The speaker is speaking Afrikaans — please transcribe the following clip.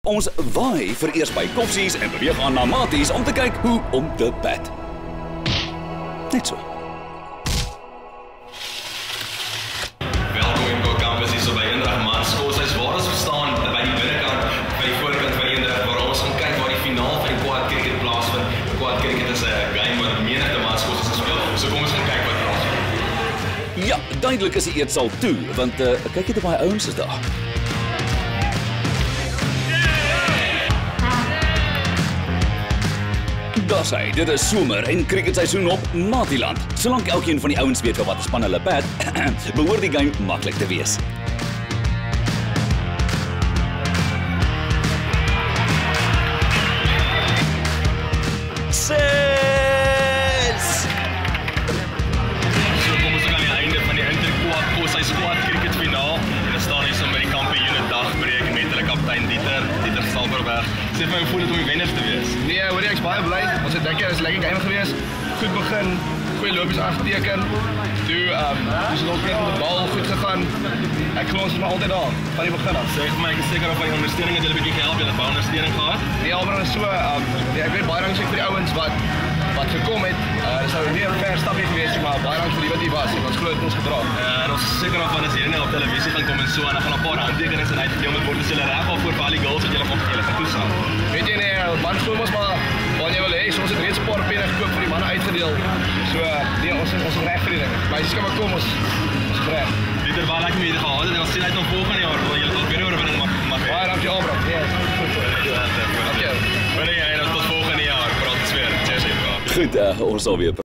Ons waai vereers by Koffsies en beweeg aan na Maties om te kyk hoe om te pad. Net so. Welkom in Campus hier so by Eendrag Maatskool. Sy's waar ons staan by die binnekant, by die voorkant van Eendrag waar ons gaan kyk waar die finaal van die quad cricket plaasvind. Quad cricket is 'n game wat menige maatskole speel. So kom ons gaan kyk wat plaasvind. Ja, duidelik is die eetsaal toe, want kyk net hoe baie ouens is daar. Daar's hy, dit is somer en cricketseisoen op Matieland. Solank elkeen van die ouens weet wat span hulle pad, behoort die game maklik te wees. Sê vir my, hoe voel dit om die wenners te wees? Nee, hoor jy, ek is baie bly. Ons het dink jy is 'n lekker game gewees. Goed begin, goeie lopies aangeteken. Toe ons het ook net met die bal goed gegaan. Ek glo ons is maar altyd daar van die begin af. Sê vir my, ek is seker of die ondersteuning het julle 'n bietjie gehelp, julle het baie ondersteuning gehad. Nee, albei is so ek weet baie dankie vir die ouens wat gekom het. Dit sou nie 'n ver stapie gewees nie, maar baie dankie vir die wat hier was. Ons glo dit ons gedra. En ons is seker of as hierdie nou op televisie gaan kom en so en dan gaan 'n paar handtekenings en uitgedeel word, is julle reg al voor al die goals wat julle gaan toestaan. Weet jy nee, man glo mos maar wat jy wil hê, so ons het reeds 'n paar penne gekoop vir die manne uitgedeel. So nee, ons is reg vir die ding. Maar as jy kan kom, ons is reg. Dit is baie lekker om hier te gehad en ons sien uit om volgende jaar waar julle dalk weer oorwinning mag hê. Baie dankie Abraham. Ja. Dankie. Wanneer jy tot volgende jaar praat ons weer. Goed, ons sal weer